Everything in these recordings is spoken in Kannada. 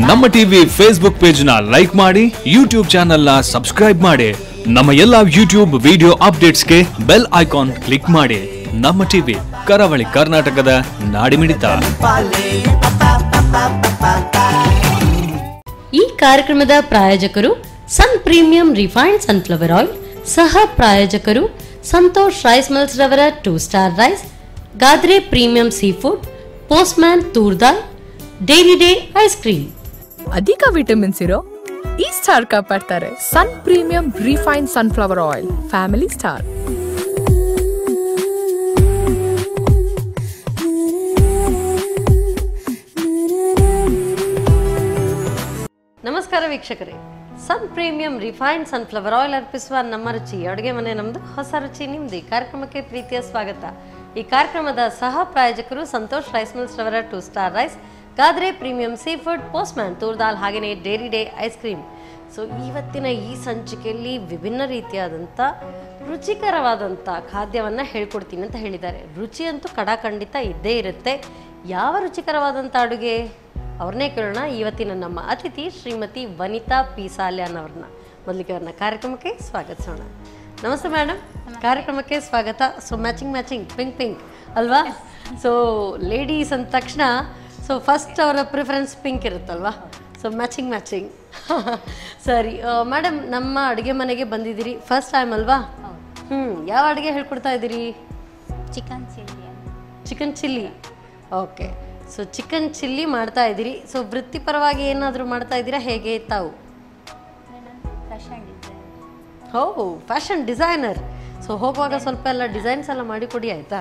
ನಮ್ಮ ಟಿವಿ ಫೇಸ್ಬುಕ್ ಪೇಜ್ ನ ಲೈಕ್ ಮಾಡಿ, ಯೂಟ್ಯೂಬ್ ಚಾನೆಲ್ ನ ಸಬ್ಸ್ಕ್ರೈಬ್ ಮಾಡಿ, ನಮ್ಮ ಎಲ್ಲಾ ಯೂಟ್ಯೂಬ್ ವಿಡಿಯೋ ಅಪ್ಡೇಟ್ಸ್ಗೆ ಬೆಲ್ ಐಕಾನ್ ಕ್ಲಿಕ್ ಮಾಡಿ. ನಮ್ಮ ಟಿವಿ ಕರಾವಳಿ ಕರ್ನಾಟಕದ ನಾಡಿಮಿಡಿತ. ಈ ಕಾರ್ಯಕ್ರಮದ ಪ್ರಾಯೋಜಕರು Sun Premium refined sunflower oil, ಸಹ ಪ್ರಾಯೋಜಕರು ಸಂತೋಷ್ ರೈಸ್ ಮಿಲ್ಸ್ ರವರ 2 star rice, Gadre premium sea food, Postman toor dal, Dairy Day ice cream. ಅಧಿಕ ವಿಟಮಿನ್ಸ್ ಇರೋ ಈ ಸ್ಟಾರ್ ಕಾಪಾಡ್ತಾರೆ Sun Premium refined sunflower oil, family star. ನಮಸ್ಕಾರ ವೀಕ್ಷಕರೇ, ಸನ್ ಪ್ರೀಮಿಯಂ ರಿಫೈನ್ಡ್ ಸನ್ಫ್ಲವರ್ ಆಯಿಲ್ ಅರ್ಪಿಸುವ ನಮ್ಮ ರುಚಿ ಅಡುಗೆ ಮನೆ ನಮ್ದು, ಹೊಸ ರುಚಿ ನಿಮ್ದು ಈ ಕಾರ್ಯಕ್ರಮಕ್ಕೆ ಪ್ರೀತಿಯ ಸ್ವಾಗತ. ಈ ಕಾರ್ಯಕ್ರಮದ ಸಹ ಪ್ರಾಯೋಜಕರು ಸಂತೋಷ್ ರೈಸ್ ಮಿಲ್ಸ್ ರವರ 2 star rice, Gadre premium sea food, Postman toor dal, ಹಾಗೆಯೇ Dairy Day ice cream. So ಇವತ್ತಿನ ಈ ಸಂಚಿಕೆಯಲ್ಲಿ ವಿಭಿನ್ನ ರೀತಿಯಾದಂಥ ರುಚಿಕರವಾದಂಥ ಖಾದ್ಯವನ್ನು ಹೇಳ್ಕೊಡ್ತೀನಿ ಅಂತ ಹೇಳಿದ್ದಾರೆ. ರುಚಿ ಅಂತೂ ಖಂಡಿತ ಇದ್ದೇ ಇರುತ್ತೆ. ಯಾವ ರುಚಿಕರವಾದಂಥ ಅಡುಗೆ ಅವ್ರನ್ನೇ ಕೇಳೋಣ. ಇವತ್ತಿನ ನಮ್ಮ ಅತಿಥಿ ಶ್ರೀಮತಿ ವನಿತಾ ಪಿ ಸಾಲ್ಯಾನ್ ಅವ್ರನ್ನ. ಮೊದಲಿಗೆ ಅವ್ರನ್ನ ಕಾರ್ಯಕ್ರಮಕ್ಕೆ ಸ್ವಾಗತಿಸೋಣ. ನಮಸ್ತೆ ಮೇಡಮ್, ಕಾರ್ಯಕ್ರಮಕ್ಕೆ ಸ್ವಾಗತ. ಸೊ ಮ್ಯಾಚಿಂಗ್ ಪಿಂಕ್ ಅಲ್ವಾ? ಸೊ ಲೇಡೀಸ್ ಅಂದ ತಕ್ಷಣ ಸೊ ಫಸ್ಟ್ ಅವರ ಪ್ರಿಫರೆನ್ಸ್ ಪಿಂಕ್ ಇರುತ್ತಲ್ವಾ? ಸೊ ಮ್ಯಾಚಿಂಗ್ ಸರಿ ಮೇಡಮ್, ನಮ್ಮ ಅಡುಗೆ ಮನೆಗೆ ಬಂದಿದ್ದೀರಿ ಫಸ್ಟ್ ಟೈಮ್ ಅಲ್ವಾ? ಯಾವ ಅಡುಗೆ ಹೇಳ್ಕೊಡ್ತಾ ಇದ್ದೀರಿ? Chicken chilli. Okay, so chicken chilli ಮಾಡ್ತಾ ಇದ್ದೀರಿ. ಸೊ ವೃತ್ತಿಪರವಾಗಿ ಏನಾದರೂ ಮಾಡ್ತಾ ಇದ್ದೀರಾ, ಹೇಗೆ ತಾವು? ಹೋ, ಫ್ಯಾಷನ್ ಡಿಸೈನರ್. ಸೊ ಹೋಗುವಾಗ ಸ್ವಲ್ಪ ಎಲ್ಲ ಡಿಸೈನ್ಸ್ ಎಲ್ಲ ಮಾಡಿಕೊಡಿ ಆಯಿತಾ?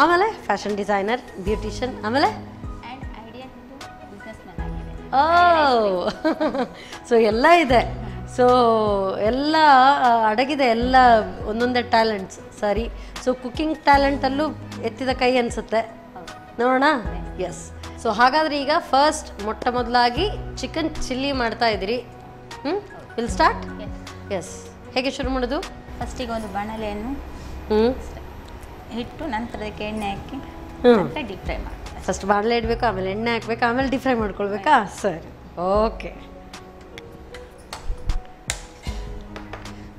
ಆಮೇಲೆ ಫ್ಯಾಷನ್ ಡಿಸೈನರ್, ಬ್ಯೂಟಿಷಿಯನ್, ಆಮೇಲೆ ಸೊ ಎಲ್ಲ ಇದೆ. ಸೊ ಎಲ್ಲ ಅಡಗಿದೆ, ಎಲ್ಲ ಒಂದೊಂದೇ ಟ್ಯಾಲೆಂಟ್ಸ್. ಸರಿ, ಸೊ ಕುಕ್ಕಿಂಗ್ ಟ್ಯಾಲೆಂಟಲ್ಲೂ ಎತ್ತಿದ ಕೈ ಅನಿಸುತ್ತೆ, ನೋಡೋಣ. ಎಸ್, ಸೊ ಹಾಗಾದರೆ ಈಗ ಫಸ್ಟ್ ಮೊಟ್ಟ ಮೊದಲಾಗಿ ಚಿಕನ್ ಚಿಲ್ಲಿ ಮಾಡ್ತಾ ಇದ್ದೀರಿ. Will start? ಎಸ್, ಹೇಗೆ ಶುರು ಮಾಡೋದು? ಫಸ್ಟಿಗೆ ಒಂದು ಬಾಣಲೆಯನ್ನು ಇಟ್ಟು ನಂತರ ಅದಕ್ಕೆ ಎಣ್ಣೆ ಹಾಕಿ ಡೀಪ್ ಫ್ರೈ ಮಾಡಿ. ಫಸ್ಟ್ ಬಾಣಲೆ ಇಡಬೇಕು, ಆಮೇಲೆ ಎಣ್ಣೆ ಹಾಕ್ಬೇಕು, ಆಮೇಲೆ ಡೀಪ್ ಫ್ರೈ ಮಾಡ್ಕೊಳ್ಬೇಕಾ? ಸರಿ, ಓಕೆ.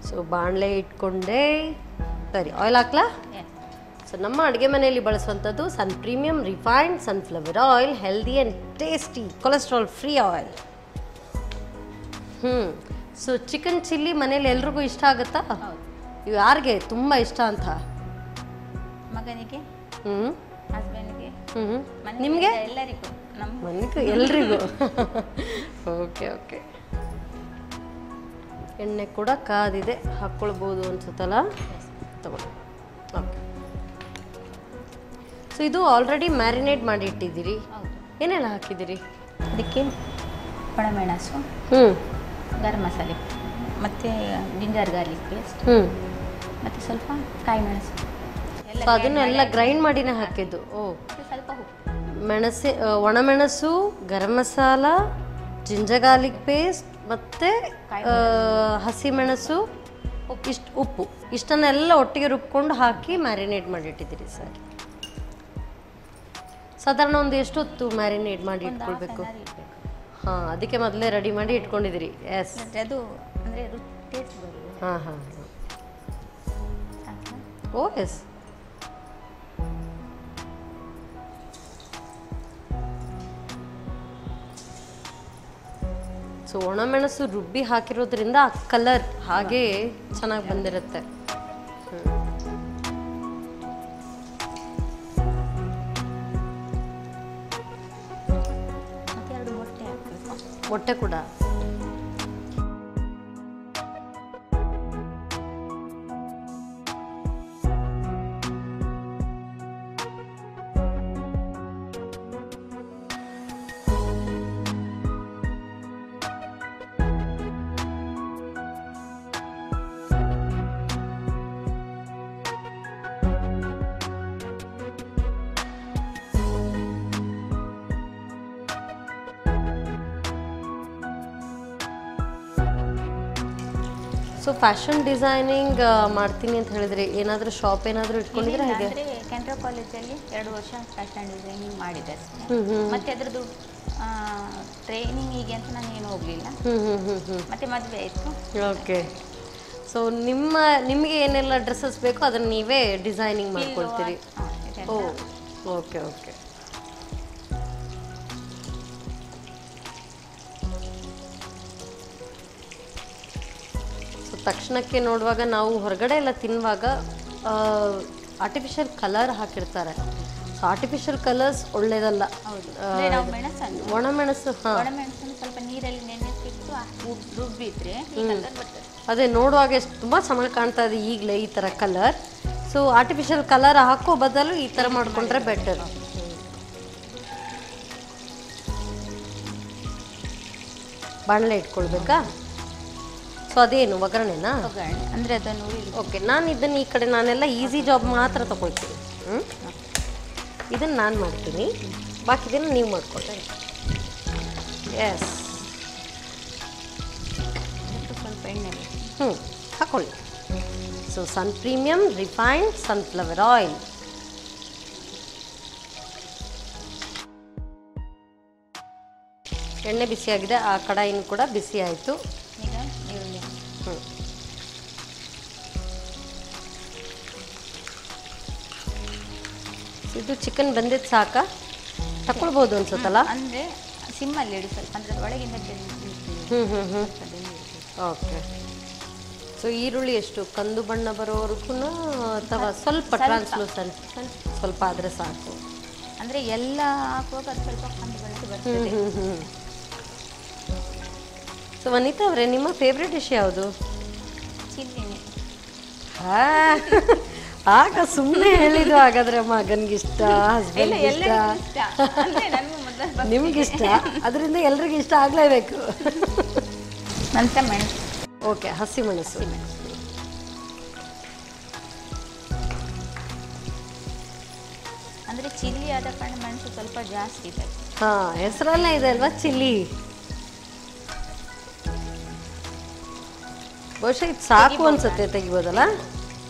ಸೊ ಬಾಣಲೆ ಇಟ್ಕೊಂಡೆ. ಸರಿ, ಆಯಿಲ್ ಹಾಕ್ಲಾ? ಸೊ ನಮ್ಮ ಅಡುಗೆ ಮನೆಯಲ್ಲಿ ಬಳಸುವಂಥದ್ದು Sun Premium refined sunflower oil, healthy and tasty, cholesterol free oil. So chicken chilli ಮನೇಲಿ ಎಲ್ರಿಗೂ ಇಷ್ಟ ಆಗುತ್ತಾ? ಇವು ಯಾರಿಗೆ ತುಂಬ ಇಷ್ಟ ಅಂತ? ಮಗನಿಗೆ, ಹಸ್ಬೆಂಡ್ಗೆ, ನಿಮಗೆ? ಎಲ್ಲರಿಗೂ, ಮನೆಗೂ ಎಲ್ರಿಗೂ. ಓಕೆ, ಎಣ್ಣೆ ಕೂಡ ಕಾದಿದೆ, ಹಾಕ್ಕೊಳ್ಬೋದು ಅನ್ಸುತ್ತಲ್ಲ? ತಗೊಳ್ಳಿ. ಓಕೆ, ಸೊ ಇದು ಆಲ್ರೆಡಿ ಮ್ಯಾರಿನೇಟ್ ಮಾಡಿ ಇಟ್ಟಿದ್ದೀರಿ. ಏನೆಲ್ಲ ಹಾಕಿದ್ದೀರಿ ಅದಕ್ಕೆ? ಒಣಮೆಣಸು, ಗರಂ ಮಸಾಲೆ, ಮತ್ತು ಜಿಂಜರ್ ಗಾರ್ಲಿಕ್ ಪೇಸ್ಟ್, ಮತ್ತು ಸ್ವಲ್ಪ ಕಾಯಿ ಮೆಣಸು. ಸೊ ಅದನ್ನೆಲ್ಲ ಗ್ರೈಂಡ್ ಮಾಡಿನೇ ಹಾಕಿದ್ದು? ಓ, ಸ್ವಲ್ಪ ಒಣಮೆಣಸು, garam masala, ginger garlic paste ಮತ್ತು ಹಸಿಮೆಣಸು, ಉಪ್ಪು, ಇಷ್ಟನ್ನೆಲ್ಲ ಒಟ್ಟಿಗೆ ರುಬ್ಕೊಂಡು ಹಾಕಿ ಮ್ಯಾರಿನೇಟ್ ಮಾಡಿಟ್ಟಿದ್ದೀರಿ. ಸರಿ, ಸಾಧಾರಣ ಒಂದು ಎಷ್ಟು ಹೊತ್ತು ಮ್ಯಾರಿನೇಟ್ ಮಾಡಿ ಇಟ್ಕೊಳ್ಬೇಕು? ಹಾಂ, ಅದಕ್ಕೆ ಮೊದಲೇ ರೆಡಿ ಮಾಡಿ ಇಟ್ಕೊಂಡಿದ್ದೀರಿ. ಎಸ್, ಅದು ಅಂದರೆ ಟೇಸ್ಟ್ ಬರುತ್ತೆ. ಹಾಂ. ಓ ಎಸ್. ಸೊ ಒಣಮೆಣಸು ರುಬ್ಬಿ ಹಾಕಿರೋದ್ರಿಂದ ಆ ಕಲರ್ ಹಾಗೆ ಚೆನ್ನಾಗಿ ಬಂದಿರುತ್ತೆ. ಮೊಟ್ಟೆ ಕೂಡ. ಸೊ ಫ್ಯಾಷನ್ ಡಿಸೈನಿಂಗ್ ಮಾಡ್ತೀನಿ ಅಂತ ಹೇಳಿದ್ರೆ ಏನಾದರೂ ಶಾಪ್ ಏನಾದರೂ ಇಟ್ಕೊಂಡಿದ್ರೆ ಹೇಗೆ? ಕೆನರಾ ಕಾಲೇಜಲ್ಲಿ 2 ವರ್ಷ ಫ್ಯಾಷನ್ ಡಿಸೈನಿಂಗ್ ಮಾಡಿದೆ ಅಷ್ಟೇ. ಮತ್ತು ಅದರದ್ದು ಟ್ರೈನಿಂಗಿಗೆ ಅಂತ ನಾನು ಏನು ಹೋಗಲಿಲ್ಲ. ಮತ್ತು ಮದುವೆ ಆಯಿತು. ಓಕೆ. ಸೊ ನಿಮಗೆ ಏನೆಲ್ಲ ಡ್ರೆಸ್ಸಸ್ ಬೇಕೋ ಅದನ್ನು ನೀವೇ ಡಿಸೈನಿಂಗ್ ಮಾಡ್ಕೊಳ್ತೀರಿ? ಓ, ಓಕೆ ಓಕೆ. ಸೊ ತಕ್ಷಣಕ್ಕೆ ನೋಡುವಾಗ ನಾವು ಹೊರಗಡೆ ಎಲ್ಲ ತಿನ್ನುವಾಗ ಆರ್ಟಿಫಿಷಿಯಲ್ ಕಲರ್ ಹಾಕಿರ್ತಾರೆ. ಸೊ ಆರ್ಟಿಫಿಷಿಯಲ್ ಕಲರ್ಸ್ ಒಳ್ಳೇದಲ್ಲ. ಒಣಮೆಣಸು ಸ್ವಲ್ಪ ನೀರಲ್ಲಿ ನೆನೆಸಿಟ್ಟು ರುಬ್ಬಿದ್ರೆ ಅದೇ ನೋಡುವಾಗ ಎಷ್ಟು ತುಂಬ ಚೆನ್ನಾಗಿ ಕಾಣ್ತಾ ಇದೆ ಈಗಲೇ ಈ ಥರ ಕಲರ್. ಸೊ ಆರ್ಟಿಫಿಷಿಯಲ್ ಕಲರ್ ಹಾಕೋ ಬದಲು ಈ ಥರ ಮಾಡಿಕೊಂಡ್ರೆ ಬೆಟರ್. ಬಾಣಲೆ ಇಟ್ಕೊಳ್ಬೇಕಾ? ಸೊ ಅದೇನು ಒಗ್ಗರಣೆನಾ? ಅಂದರೆ ಅದನ್ನು ಓಕೆ. ನಾನು ಇದನ್ನು ಈ ಕಡೆ ನಾನೆಲ್ಲ ಈಸಿ ಜಾಬ್ ಮಾತ್ರ ತೊಗೊಳ್ತೀನಿ. ಇದನ್ನು ನಾನು ಮಾಡ್ತೀನಿ, ಬಾಕಿದನ್ನು ನೀವು ಮಾಡ್ಕೊಳ್ತೀನಿ. ಎಸ್. ಸ್ವಲ್ಪ ಎಣ್ಣೆ ಹಾಕೊಳ್ಳಿ. ಸೊ ಸನ್ ಪ್ರೀಮಿಯಂ ರಿಫೈನ್ಡ್ ಸನ್ಫ್ಲವರ್ ಆಯಿಲ್. ಎಣ್ಣೆ ಬಿಸಿಯಾಗಿದೆ, ಆ ಕಡಾಯಿನೂ ಕೂಡ ಬಿಸಿ ಆಯಿತು. ಈಗ ಈರುಳ್ಳಿ. ಇದು ಚಿಕನ್ ಬಂದಿದ್ದು ಸಾಕಾ? ತಗೊಳ್ಬೋದು ಅನ್ಸುತ್ತಲ್ಲ? ಅಂದರೆ ಸಿಮ್ಮಲ್ಲಿ ಇಡಿ ಸ್ವಲ್ಪ, ಅಂದರೆ ಒಳಗಿಂದ ಓಕೆ. ಸೊ ಈರುಳ್ಳಿ ಎಷ್ಟು ಕಂದು ಬಣ್ಣ ಬರೋವರೆಗೂ ಅಥವಾ ಸ್ವಲ್ಪ ಟ್ರಾನ್ಸ್ಲೂಸೆಂಟ್ ಸ್ವಲ್ಪ ಆದರೆ ಸಾಕು? ಅಂದರೆ ಎಲ್ಲ ಹಾಕುವಾಗ ಅದು ಸ್ವಲ್ಪ ಕಂದು ಬಣ್ಣಕ್ಕೆ ಬರ್ತದೆ. ಸೊ ವನಿತಾ ಅವರೇ, ನಿಮ್ಮ ಫೇವ್ರೆಟ್ ಡಿಶ್ ಯಾವುದು? ಚಿಲ್ಲಿನೇ. ಆಗ ಸುಮ್ಮನೆ ಹೇಳಿದ್ದು. ಹಾಗಾದ್ರೆ ಮಗನಿಗಿಷ್ಟ, ಹಸ್ಬೆಂಡ್ಗಿಷ್ಟ, ನಿಮ್ಗಿಷ್ಟ, ಅದರಿಂದ ಎಲ್ರಿಗೂ ಇಷ್ಟ ಆಗಲೇಬೇಕು. ನಂತರ ಮೆಣಸು. ಓಕೆ, ಹಸಿ ಮೆಣಸು. ಅಂದರೆ ಚಿಲ್ಲಿ ಆದ ಕಾರಣ ಮೆಣಸು ಸ್ವಲ್ಪ ಜಾಸ್ತಿ ಇದೆ. ಹಾಂ, ಹೆಸರಲ್ಲೇ ಇದೆ ಅಲ್ವಾ ಚಿಲ್ಲಿ. ಬಹುಶಃ ಇದು ಸಾಕು ಅನ್ಸುತ್ತೆ, ತೆಗಿಬೋದಲ್ಲ?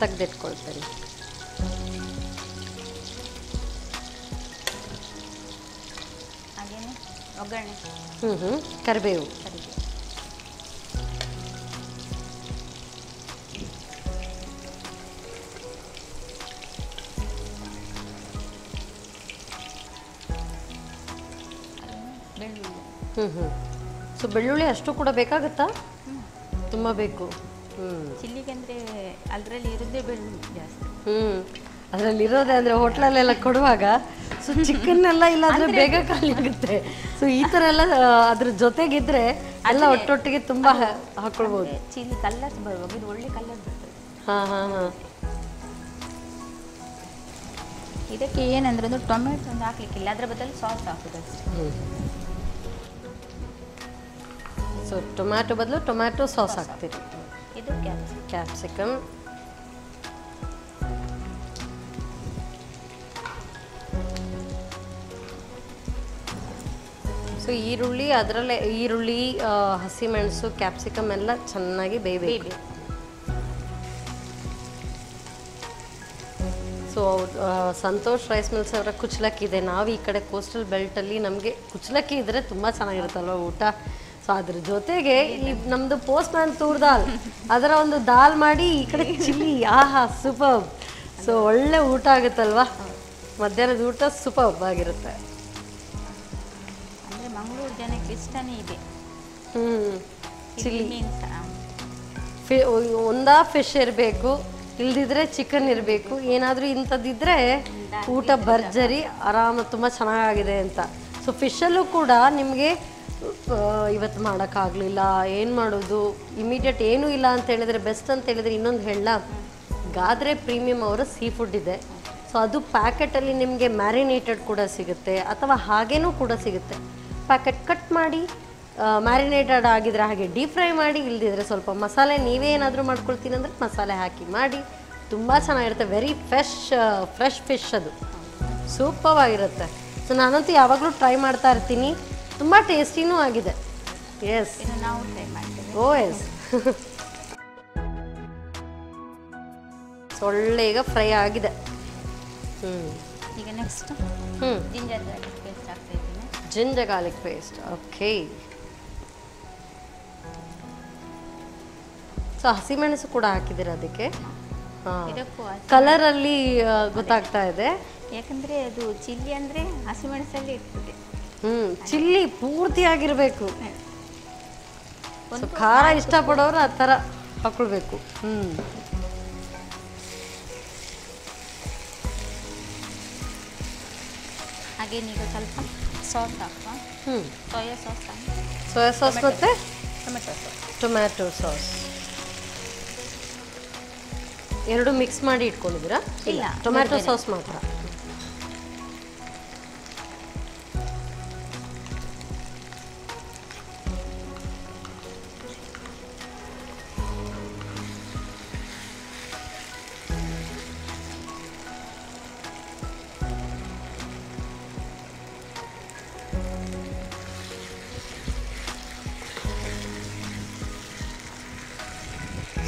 ತೆಗೆದಿಟ್ಕೊಳ್ತೇನೆ. ಹಾಗೇನೆ ಒಗ್ಗರಣೆ. ಕರಿಬೇವು. ಬೆಳ್ಳುಳ್ಳಿ. ಸೊ ಬೆಳ್ಳುಳ್ಳಿ ಅಷ್ಟು ಕೂಡ ಬೇಕಾಗುತ್ತಾ? ತುಂಬ ಬೇಕು. ಚಿಲ್ಲಿಗೆ ಅಂದರೆ ಅದರಲ್ಲಿ ಇರೋದೇ ಬೆಳ್ಳುಳ್ಳಿ ಜಾಸ್ತಿ. ಅದರಲ್ಲಿ ಇರೋದೇ ಅಂದರೆ ಹೋಟ್ಲಲ್ಲೆಲ್ಲ ಕೊಡುವಾಗ ಸೊ ಚಿಕನ್ ಎಲ್ಲ ಇಲ್ಲಾಂದ್ರೆ ಬೇಗ ಖಾಲಿ ಆಗುತ್ತೆ. ಸೊ ಈ ಥರ ಎಲ್ಲ ಅದ್ರ ಜೊತೆಗಿದ್ರೆ ಎಲ್ಲ ಒಟ್ಟೊಟ್ಟಿಗೆ ತುಂಬ ಹಾಕೊಳ್ಬೋದು. ಚಿಲ್ಲಿ ಕಲರ್ಸ್ ಬರುವಾಗ ಇದು ಒಳ್ಳೆ ಕಲರ್ ಬರ್ತದೆ. ಹಾಂ ಹಾಂ ಹಾಂ. ಇದಕ್ಕೆ ಏನಂದ್ರೆ ಒಂದು ಟೊಮೆಟೊ ಒಂದು ಹಾಕ್ಲಿಕ್ಕಿಲ್ಲ, ಅದರ ಬದಲು ಸಾಸ್ ಹಾಕೋದು ಅಷ್ಟೇ. ಸೊ ಟೊಮ್ಯಾಟೊ ಬದಲು ಟೊಮ್ಯಾಟೊ ಸಾಸ್ ಹಾಕ್ತೀರಿ. ಇದು ಕ್ಯಾಪ್ಸಿಕಮ್. ಸೊ ಈರುಳ್ಳಿ, ಅದರಲ್ಲೇ ಈರುಳ್ಳಿ, ಹಸಿಮೆಣಸು, ಕ್ಯಾಪ್ಸಿಕಮ್ ಎಲ್ಲ ಚೆನ್ನಾಗಿ ಬೇಯಬೇಕು. ಸೊ ಸಂತೋಷ್ ರೈಸ್ ಮಿಲ್ಸ್ ಅವರ ಕುಚ್ಚಲಕ್ಕಿ ಇದೆ. ನಾವು ಈ ಕಡೆ ಕೋಸ್ಟಲ್ ಬೆಲ್ಟಲ್ಲಿ ನಮಗೆ ಕುಚ್ಚಲಕ್ಕಿ ಇದ್ದರೆ ತುಂಬ ಚೆನ್ನಾಗಿರುತ್ತಲ್ವ ಊಟ. ಸೊ ಅದ್ರ ಜೊತೆಗೆ ಈ ನಮ್ಮದು ಪೋಸ್ಟ್ ಮ್ಯಾನ್ ತೂರ್ ದಾಲ್, ಅದರ ಒಂದು ದಾಲ್ ಮಾಡಿ ಈ ಕಡೆ ಚಿಲ್ಲಿ, ಆಹಾ ಸೂಪರ್. ಸೊ ಒಳ್ಳೆ ಊಟ ಆಗುತ್ತಲ್ವ, ಮಧ್ಯಾಹ್ನದ ಊಟ ಸೂಪರ್ ಆಗಿರುತ್ತೆ. ಅಂದರೆ ಮಂಗಳೂರು ಜನಕ್ಕೆ ಇಷ್ಟನೇ ಇದೆ ಚಿಲ್ಲಿ. ಮೀನ್ಸ್ ಒಂದಾ ಫಿಶ್ ಇರಬೇಕು, ಇಲ್ದಿದ್ರೆ ಚಿಕನ್ ಇರಬೇಕು. ಏನಾದರೂ ಇಂಥದ್ದಿದ್ರೆ ಊಟ ಭರ್ಜರಿ, ಆರಾಮ, ತುಂಬ ಚೆನ್ನಾಗಿದೆ ಅಂತ. ಸೊ ಫಿಶಲ್ಲೂ ಕೂಡ ನಿಮಗೆ ಇವತ್ತು ಮಾಡೋಕ್ಕಾಗಲಿಲ್ಲ, ಏನು ಮಾಡೋದು, ಇಮಿಡಿಯೇಟ್ ಏನೂ ಇಲ್ಲ ಅಂತ ಹೇಳಿದರೆ ಬೆಸ್ಟ್ ಅಂತ ಹೇಳಿದರೆ ಇನ್ನೊಂದು ಹೇಳ, ಗಾದ್ರೆ ಪ್ರೀಮಿಯಂ ಅವರ ಸೀ ಫುಡ್ ಇದೆ. ಸೊ ಅದು ಪ್ಯಾಕೆಟಲ್ಲಿ ನಿಮಗೆ ಮ್ಯಾರಿನೇಟೆಡ್ ಕೂಡ ಸಿಗುತ್ತೆ, ಅಥವಾ ಹಾಗೇನೂ ಕೂಡ ಸಿಗುತ್ತೆ. ಪ್ಯಾಕೆಟ್ ಕಟ್ ಮಾಡಿ ಮ್ಯಾರಿನೇಟೆಡ್ ಆಗಿದ್ರೆ ಹಾಗೆ ಡೀಪ್ ಫ್ರೈ ಮಾಡಿ, ಇಲ್ದಿದ್ರೆ ಸ್ವಲ್ಪ ಮಸಾಲೆ ನೀವೇ ಏನಾದರೂ ಮಾಡ್ಕೊಳ್ತೀನಿ ಅಂದರೆ ಮಸಾಲೆ ಹಾಕಿ ಮಾಡಿ, ತುಂಬ ಚೆನ್ನಾಗಿರುತ್ತೆ. ವೆರಿ ಫ್ರೆಶ್ ಫಿಶ್, ಅದು ಸೂಪರ್ವಾಗಿರುತ್ತೆ. ಸೊ ನಾನಂತೂ ಯಾವಾಗಲೂ ಟ್ರೈ ಮಾಡ್ತಾ ಇರ್ತೀನಿ, ತುಂಬ ಟೇಸ್ಟಿನೂ ಆಗಿದೆ. ಎಸ್, ನಾವು ಟ್ರೈ ಮಾಡ್ತೇವೆ. ಓ ಎಸ್. ಸೊ ಒಳ್ಳೆ ಈಗ ಫ್ರೈ ಆಗಿದೆ. ಈಗ ನೆಕ್ಸ್ಟ್ ಜಿಂಜರ್ ಗಾರ್ಲಿಕ್ ಪೇಸ್ಟ್ ಹಾಕ್ತಾ ಇದ್ದೀನಿ. Ginger garlic paste, okay. So ಹಸಿಮೆಣಸು ಕೂಡ ಹಾಕಿದ್ದೀರಾ ಅದಕ್ಕೆ? ಇದಕ್ಕೂ ಕಲರಲ್ಲಿ ಗೊತ್ತಾಗ್ತಾ ಇದೆ, ಯಾಕಂದರೆ ಅದು ಚಿಲ್ಲಿ ಅಂದರೆ ಹಸಿಮೆಣಸಲ್ಲಿ ಇರ್ತದೆ. ಚಿಲ್ಲಿ ಪೂರ್ತಿಯಾಗಿರಬೇಕು. ಖಾರ ಇಷ್ಟಪಡೋರು ಆ ಥರ ಹಾಕೊಳ್ಬೇಕು. ಹಾಗೇನೀಗ ಸ್ವಲ್ಪ ಸಾಸ್ ಹಾಕುವ. ಸೋಯಾ ಸಾಸ್ ಮತ್ತು ಟೊಮೆಟೊ ಸಾಸ್. ಟೊಮ್ಯಾಟೊ ಸಾಸ್ ಎರಡು ಮಿಕ್ಸ್ ಮಾಡಿ ಇಟ್ಕೊಂಡಿದ್ದೀರಾ? ಇಲ್ಲ, ಟೊಮ್ಯಾಟೊ ಸಾಸ್ ಮಾತ್ರ.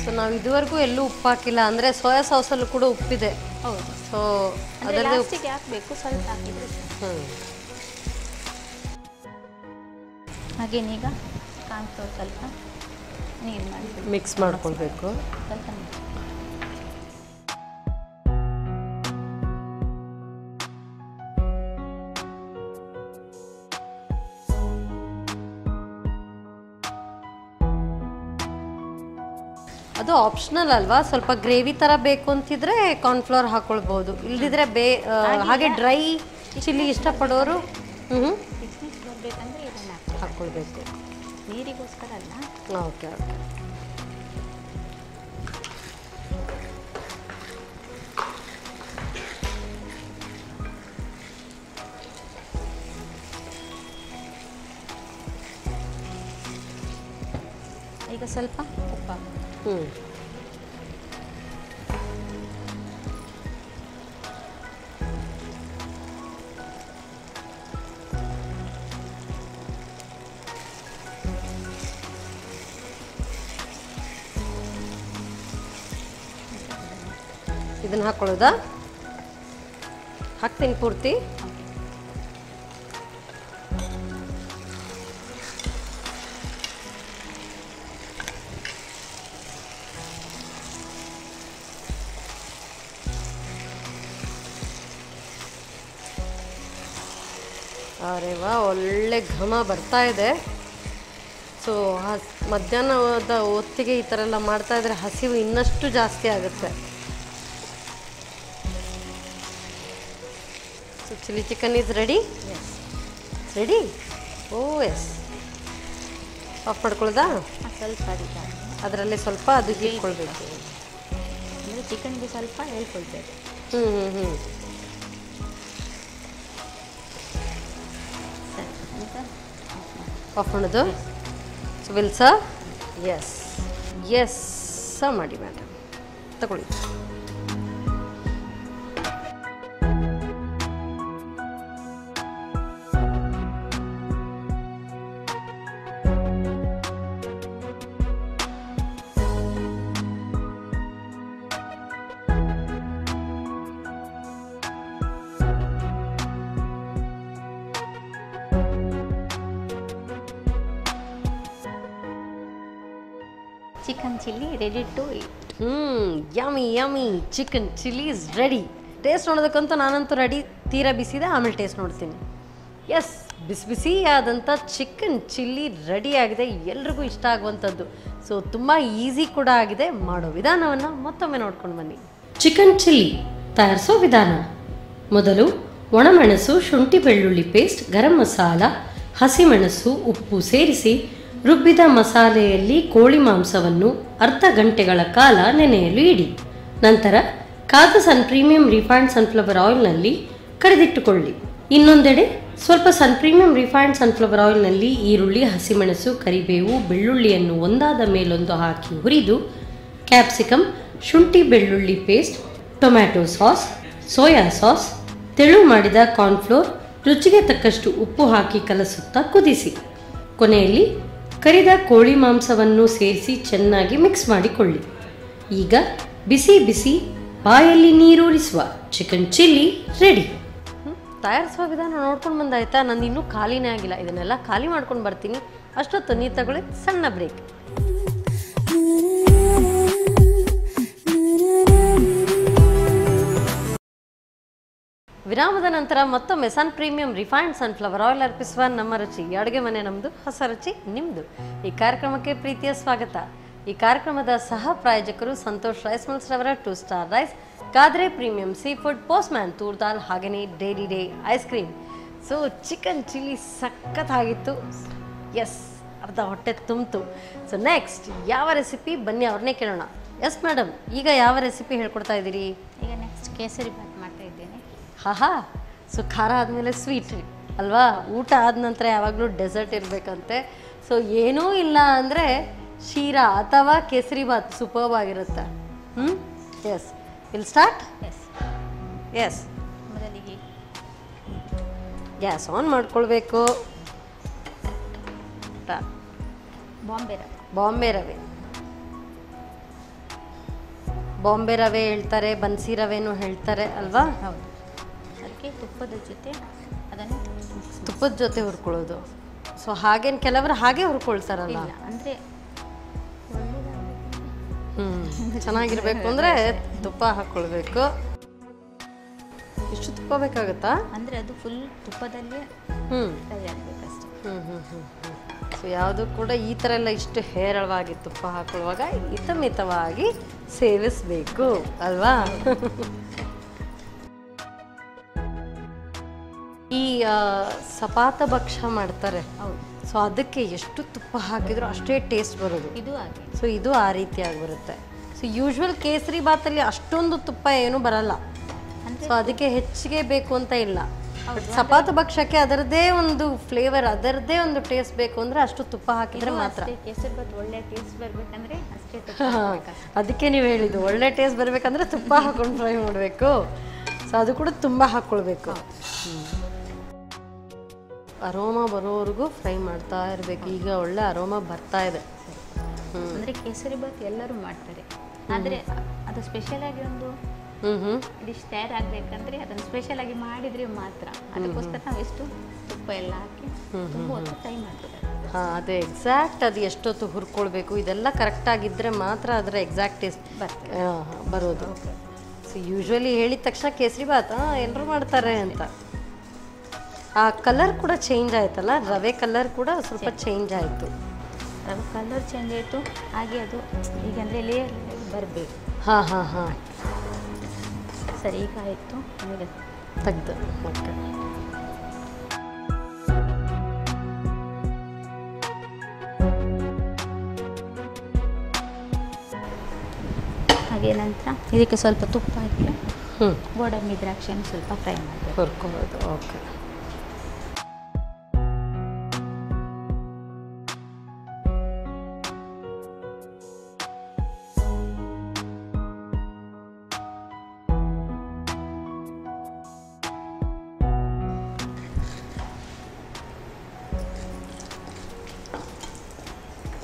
ಸೊ ನಾವು ಇದುವರೆಗೂ ಎಲ್ಲೂ ಉಪ್ಪು ಹಾಕಿಲ್ಲ, ಅಂದರೆ ಸೋಯಾ ಸಾಸಲ್ಲೂ ಕೂಡ ಉಪ್ಪಿದೆ. ಹೌದು. ಸೊ ಅದರಲ್ಲಿ ಲಾಸ್ಟಿಗೆ ಹಾಕಬೇಕು, ಸ್ವಲ್ಪ ಹಾಕಿದರೆ. ಹಾಗೇನೀಗ ಕಾಣ್ತವೆ ಸ್ವಲ್ಪ ನೀರು ಮಾಡಿ ಮಿಕ್ಸ್ ಮಾಡ್ಕೊಳ್ಬೇಕು. ಸ್ವಲ್ಪ ನೀರು. ಅದು ಆಪ್ಷನಲ್ ಅಲ್ವಾ? ಸ್ವಲ್ಪ ಗ್ರೇವಿ ಥರ ಬೇಕು ಅಂತಿದ್ರೆ ಕಾರ್ನ್ಫ್ಲವರ್ ಹಾಕೊಳ್ಬೋದು, ಇಲ್ದಿದ್ರೆ ಹಾಗೆ ಡ್ರೈ ಚಿಲ್ಲಿ ಇಷ್ಟಪಡೋರು ಥಿಕ್ನೆಸ್ ಬರಬೇಕಂದ್ರೆ ಇದನ್ನು ಹಾಕ್ಕೊಳ್ಬೇಕು. ನೀರಿಗೋಸ್ಕರ ಅಲ್ಲ. Okay okay. ಈಗ ಸ್ವಲ್ಪ ಉಪ್ಪು ಹಾಕಿ. ಇದನ್ನ ಹಾಕೊಳ್ಳೋದಾ? ಹಾಕ್ತೀನಿ ಪೂರ್ತಿ. ಅರೆ ವಾ, ಒಳ್ಳೆ ಘಮ ಬರ್ತಾ ಇದೆ. ಸೊ ಮಧ್ಯಾಹ್ನದ ಹೊತ್ತಿಗೆ ಈ ಥರ ಎಲ್ಲ ಮಾಡ್ತಾ ಇದ್ರೆ ಹಸಿವು ಇನ್ನಷ್ಟು ಜಾಸ್ತಿ ಆಗುತ್ತೆ. So chilli chicken is ready. Ready? Oh yes. Off ಮಾಡ್ಕೊಳ್ಳೋದಾ? ಸ್ವಲ್ಪ ಅದರಲ್ಲೇ ಸ್ವಲ್ಪ ಅದು ಹೀರ್ಕೊಳ್ಬೇಕು. ಅಂದರೆ ಚಿಕನ್ಗೆ ಸ್ವಲ್ಪ ಹೇಳ್ಕೊಳ್ಬೇಕು. ಆಫ್ ಮಾಡೋದು. So will serve? Yes yes, serve ಮಾಡಿ ಮೇಡಮ್, ತಗೊಳ್ಳಿ. Chicken chilli ready to eat. Yummy yummy chicken chilli is ready. Taste ನೋಡೋದಕ್ಕಂತೂ ನಾನಂತೂ ರೆಡಿ. ತೀರಾ ಬಿಸಿದೆ, ಆಮೇಲೆ ಟೇಸ್ಟ್ ನೋಡ್ತೀನಿ. ಎಸ್, ಬಿಸಿ ಬಿಸಿ ಆದಂಥ ಚಿಕನ್ ಚಿಲ್ಲಿ ರೆಡಿ ಆಗಿದೆ. ಎಲ್ರಿಗೂ ಇಷ್ಟ ಆಗುವಂಥದ್ದು. ಸೊ ತುಂಬ ಈಸಿ ಕೂಡ ಆಗಿದೆ. ಮಾಡೋ ವಿಧಾನವನ್ನು ಮತ್ತೊಮ್ಮೆ ನೋಡ್ಕೊಂಡು ಬನ್ನಿ. ಚಿಕನ್ ಚಿಲ್ಲಿ ತಯಾರಿಸೋ ವಿಧಾನ: ಮೊದಲು ಒಣಮೆಣಸು, ಶುಂಠಿ ಬೆಳ್ಳುಳ್ಳಿ ಪೇಸ್ಟ್, ಗರಂ ಮಸಾಲ, ಹಸಿಮೆಣಸು, ಉಪ್ಪು ಸೇರಿಸಿ ರುಬ್ಬಿದ ಮಸಾಲೆಯಲ್ಲಿ ಕೋಳಿ ಮಾಂಸವನ್ನು ಅರ್ಧ ಗಂಟೆಗಳ ಕಾಲ ನೆನೆಯಲು ಇಡಿ. ನಂತರ ಕಾದ ಪ್ರೀಮಿಯಂ ರಿಫೈನ್ಡ್ ಸನ್ಫ್ಲವರ್ ಆಯಿಲ್ನಲ್ಲಿ ಕರೆದಿಟ್ಟುಕೊಳ್ಳಿ. ಇನ್ನೊಂದೆಡೆ ಸ್ವಲ್ಪ ಪ್ರೀಮಿಯಂ ರಿಫೈನ್ಡ್ ಸನ್ಫ್ಲವರ್ ಆಯಿಲ್ನಲ್ಲಿ ಈರುಳ್ಳಿ, ಹಸಿಮೆಣಸು, ಕರಿಬೇವು, ಬೆಳ್ಳುಳ್ಳಿಯನ್ನು ಒಂದಾದ ಮೇಲೊಂದು ಹಾಕಿ ಹುರಿದು ಕ್ಯಾಪ್ಸಿಕಮ್, ಶುಂಠಿ ಬೆಳ್ಳುಳ್ಳಿ paste, tomato sauce, soya sauce, ತೆಳು ಮಾಡಿದ ಕಾರ್ನ್ಫ್ಲೋರ್, ರುಚಿಗೆ ತಕ್ಕಷ್ಟು ಉಪ್ಪು ಹಾಕಿ ಕಲಸುತ್ತಾ ಕುದಿಸಿ. ಕೊನೆಯಲ್ಲಿ ಕರಿದ ಕೋಳಿ ಮಾಂಸವನ್ನು ಸೇರಿಸಿ ಚೆನ್ನಾಗಿ ಮಿಕ್ಸ್ ಮಾಡಿಕೊಳ್ಳಿ. ಈಗ ಬಿಸಿ ಬಿಸಿ ಬಾಯಲ್ಲಿ ನೀರೂರಿಸುವ ಚಿಕನ್ ಚಿಲ್ಲಿ ರೆಡಿ. ತಯಾರಿಸುವ ವಿಧಾನ ನೋಡ್ಕೊಂಡು ಬಂದಾಯ್ತಾ? ನಂದು ಇನ್ನೂ ಖಾಲಿನೇ ಆಗಿಲ್ಲ. ಇದನ್ನೆಲ್ಲ ಖಾಲಿ ಮಾಡ್ಕೊಂಡು ಬರ್ತೀನಿ. ಅಷ್ಟೊತ್ತು ನೀರು ತಗೊಳ್ಳಿ, ಸಣ್ಣ ಬ್ರೇಕ್. ವಿರಾಮದ ನಂತರ ಮತ್ತೊಮ್ಮೆ ಸನ್ ಪ್ರೀಮಿಯಂ ರಿಫೈನ್ಡ್ ಸನ್ಫ್ಲವರ್ ಆಯಿಲ್ ಅರ್ಪಿಸುವ ನಮ್ಮ ರುಚಿ ಅಡುಗೆ ಮನೆ ನಮ್ಮದು, ಹೊಸ ರುಚಿ ನಿಮ್ಮದು. ಈ ಕಾರ್ಯಕ್ರಮಕ್ಕೆ ಪ್ರೀತಿಯ ಸ್ವಾಗತ. ಈ ಕಾರ್ಯಕ್ರಮದ ಸಹ ಪ್ರಾಯೋಜಕರು ಸಂತೋಷ್ ರೈಸ್ ಮಿಲ್ಸ್ ರವರ 2 star rice, Gadre premium sea food, Postman toor dal, ಹಾಗೆಯೇ Dairy Day ice cream. So chicken chilli ಸಖತ್ತಾಗಿತ್ತು. ಎಸ್, ಅರ್ಧ ಹೊಟ್ಟೆ ತುಂಬಿತು. ಸೊ ನೆಕ್ಸ್ಟ್ ಯಾವ ರೆಸಿಪಿ, ಬನ್ನಿ ಅವ್ರನ್ನೇ ಕೇಳೋಣ. ಎಸ್ ಮೇಡಮ್, ಈಗ ಯಾವ ರೆಸಿಪಿ ಹೇಳ್ಕೊಡ್ತಾ ಇದ್ದೀರಿ? ಈಗ ನೆಕ್ಸ್ಟ್ ಕೇಸರಿ ಬಾತ್ ಮಾಡ್ತಾ ಇದ್ದೇನೆ. ಹಾ, ಸೊ ಖಾರ ಆದಮೇಲೆ ಸ್ವೀಟ್ ಅಲ್ವಾ? ಊಟ ಆದ ನಂತರ ಯಾವಾಗಲೂ ಡೆಸರ್ಟ್ ಇರಬೇಕಂತೆ. ಸೊ ಏನೂ ಇಲ್ಲ ಅಂದರೆ ಶೀರಾ ಅಥವಾ ಕೇಸರಿ ಬಾತ್ ಸೂಪರ್ಬ್ ಆಗಿರುತ್ತೆ. Yes, will start. ಎಸ್, ಮೊದಲಿಗೆ ಗ್ಯಾಸ್ ಆನ್ ಮಾಡ್ಕೊಳ್ಬೇಕು. ಬಾಂಬೆ ರವೆ ಬಾಂಬೆ ರವೆ ಹೇಳ್ತಾರೆ, ಬನ್ಸಿ ರವೆನೂ ಹೇಳ್ತಾರೆ ಅಲ್ವಾ? ಹೌದು. ಅದಕ್ಕೆ ತುಪ್ಪದ ಜೊತೆ ಹುರ್ಕೊಳ್ಳೋದು. ಸೊ ಹಾಗೇನು ಕೆಲವರು ಹಾಗೆ ಹುರ್ಕೊಳ್ತಾರಲ್ಲ? ಇಲ್ಲ ಅಂದರೆ ಚೆನ್ನಾಗಿರ್ಬೇಕು ಅಂದರೆ ತುಪ್ಪ ಹಾಕ್ಕೊಳ್ಬೇಕು. ಇಷ್ಟು ತುಪ್ಪ ಬೇಕಾಗುತ್ತಾ? ಅಂದರೆ ಅದು ಫುಲ್ ತುಪ್ಪದಲ್ಲೇ ಫ್ರೈ ಆಗಬೇಕಷ್ಟೆ. ಸೊ ಯಾವುದು ಕೂಡ ಈ ಥರ ಎಲ್ಲ ಇಷ್ಟು ಹೇರಳವಾಗಿ ತುಪ್ಪ ಹಾಕೊಳ್ಳುವಾಗ ಹಿತಮಿತವಾಗಿ ಸೇವಿಸಬೇಕು ಅಲ್ವಾ? ಈ ಸಪಾತ ಭಕ್ಷ್ಯ ಮಾಡ್ತಾರೆ. ಹೌದು. ಸೊ ಅದಕ್ಕೆ ಎಷ್ಟು ತುಪ್ಪ ಹಾಕಿದ್ರು ಅಷ್ಟೇ ಟೇಸ್ಟ್ ಬರೋದು. ಇದು ಹಾಗೆ. ಸೊ ಇದು ಆ ರೀತಿಯಾಗಿ ಬರುತ್ತೆ. ಸೊ ಯೂಶ್ವಲ್ ಕೇಸರಿ ಬಾತಲ್ಲಿ ಅಷ್ಟೊಂದು ತುಪ್ಪ ಏನೂ ಬರಲ್ಲ. ಸೊ ಅದಕ್ಕೆ ಹೆಚ್ಚಿಗೆ ಬೇಕು ಅಂತ ಇಲ್ಲ. ಸಪಾತ ಭಕ್ಷ್ಯಕ್ಕೆ ಅದರದ್ದೇ ಒಂದು ಫ್ಲೇವರ್, ಅದರದ್ದೇ ಒಂದು ಟೇಸ್ಟ್ ಬೇಕು ಅಂದರೆ ಅಷ್ಟು ತುಪ್ಪ ಹಾಕಿದ್ರೆ ಮಾತ್ರ. ಕೇಸರಿ ಬಾತ್ ಒಳ್ಳೆ ಟೇಸ್ಟ್ ಬರಬೇಕಂದ್ರೆ ಅಷ್ಟೇ ತುಪ್ಪ. ಅದಕ್ಕೆ ನೀವು ಹೇಳಿದ್ದು ಒಳ್ಳೆ ಟೇಸ್ಟ್ ಬರಬೇಕಂದ್ರೆ ತುಪ್ಪ ಹಾಕೊಂಡು ಫ್ರೈ ಮಾಡಬೇಕು. ಸೊ ಅದು ಕೂಡ ತುಂಬ ಹಾಕ್ಕೊಳ್ಬೇಕು. ಅರೋಮಾ ಬರೋವರೆಗೂ ಫ್ರೈ ಮಾಡ್ತಾ ಇರಬೇಕು. ಈಗ ಒಳ್ಳೆ ಅರೋಮಾ ಬರ್ತಾ ಇದೆ. ಅಂದರೆ ಕೇಸರಿ ಬಾತ್ ಎಲ್ಲರೂ ಮಾಡ್ತಾರೆ, ಆದರೆ ಅದು ಸ್ಪೆಷಲ್ ಆಗಿ ಒಂದು ಡಿಶ್ ತಯಾರಾಗಬೇಕಂದ್ರೆ ಅದನ್ನು ಸ್ಪೆಷಲ್ ಆಗಿ ಮಾಡಿದರೆ ಮಾತ್ರ. ಅದಕ್ಕೋಸ್ಕರ ನಾವು ಎಷ್ಟು ತುಪ್ಪ ಎಲ್ಲ ಹಾಕಿ ತುಂಬ ಹೊತ್ತು ಫ್ರೈ ಮಾಡ್ತಾರೆ. ಹಾಂ, ಅದು ಎಕ್ಸಾಕ್ಟ್ ಅದು ಎಷ್ಟೊತ್ತು ಹುರ್ಕೊಳ್ಬೇಕು ಇದೆಲ್ಲ ಕರೆಕ್ಟಾಗಿದ್ದರೆ ಮಾತ್ರ ಅದರ ಎಕ್ಸಾಕ್ಟ್ ಟೇಸ್ಟ್ ಬರೋದು. ಸೊ ಯೂಶ್ವಲಿ ಹೇಳಿದ ತಕ್ಷಣ ಕೇಸರಿ ಬಾತ್ ಎಲ್ಲರೂ ಮಾಡ್ತಾರೆ ಅಂತ. ಆ ಕಲರ್ ಕೂಡ ಚೇಂಜ್ ಆಯ್ತಲ್ಲ, ರವೆ ಕಲರ್ ಕೂಡ ಸ್ವಲ್ಪ ಚೇಂಜ್ ಆಯಿತು. ರವೆ ಕಲರ್ ಚೇಂಜ್ ಆಯಿತು. ಹಾಗೆ ಅದು ಈಗ ಅಂದರೆ ಲೇಯರ್ ಬರಬೇಕು. ಹಾಂ ಸರಿ, ಈಗ ಆಯಿತು. ಆಮೇಲೆ ತೆಗ್ದು ಓಕೆ. ಹಾಗೆ ನಂತರ ಇದಕ್ಕೆ ಸ್ವಲ್ಪ ತುಪ್ಪ ಹಾಕಿ ಗೋಡಂಬಿ ದ್ರಾಕ್ಷಿಯನ್ನು ಸ್ವಲ್ಪ ಫ್ರೈ ಮಾಡಬೇಕು, ಹುರ್ಕೊಳ್ಳೋದು. ಓಕೆ.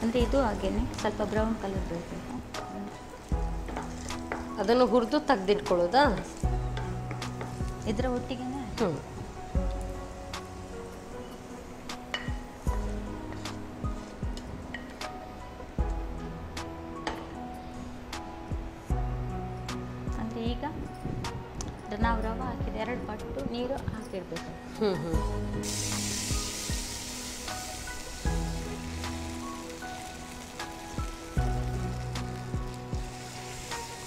ಅಂದರೆ ಇದು ಹಾಗೇನೆ ಸ್ವಲ್ಪ ಬ್ರೌನ್ ಕಲರ್ ಬರಬೇಕು. ಅದನ್ನು ಹುರಿದು ತೆಗೆದಿಟ್ಕೊಳ್ಳೋದಾ? ಇದರ ಒಟ್ಟಿಗೆ ಅಂದರೆ ಈಗ ನಾವು ರವೆ ಹಾಕಿದ 2 ಪಟ್ಟು ನೀರು ಹಾಕಿಡಬೇಕು.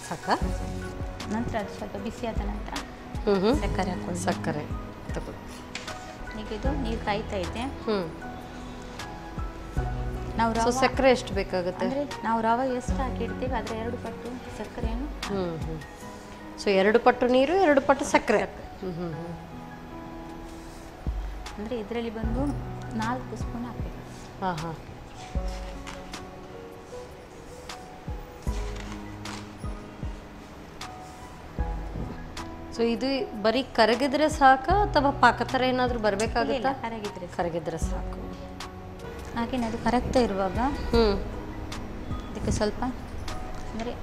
ಸಾಕ? ನಂತರ ಅದು ಸ್ವಲ್ಪ ಬಿಸಿಯಾದ ನಂತರ ಸಕ್ಕರೆ ಹಾಕೊಳ್ಳಿ. ಸಕ್ಕರೆ ತಗೊಳ್ಳಿ. ಈಗ ಇದು ನೀರು ಕಾಯ್ತಾ ಇದೆ. ನಾವು ರವೆ ಸಕ್ಕರೆ ಎಷ್ಟು ಬೇಕಾಗುತ್ತೆ? ಅಂದರೆ ನಾವು ರವೆ ಎಷ್ಟು ಹಾಕಿಡ್ತೀವಿ ಅದರ 2 ಪಟ್ಟು ಸಕ್ಕರೆಯನ್ನು. ಸೊ 2 ಪಟ್ಟು ನೀರು, 2 ಪಟ್ಟು ಸಕ್ಕರೆ. ಅಂದರೆ ಇದರಲ್ಲಿ ಬಂದು 4 ಸ್ಪೂನ್ ಹಾಕಬೇಕು. ಹಾಂ. ಸೊ ಇದು ಬರೀ ಕರಗಿದ್ರೆ ಸಾಕ ಅಥವಾ ಪಾಕ ಥರ ಏನಾದರೂ ಬರಬೇಕಾಗುತ್ತಾ? ಕರಗಿದ್ರೆ ಸಾಕು. ಹಾಗೇನೆ ಅದು ಕರಗ್ತಾ ಇರುವಾಗ ಅದಕ್ಕೆ ಸ್ವಲ್ಪ ಅಂದರೆ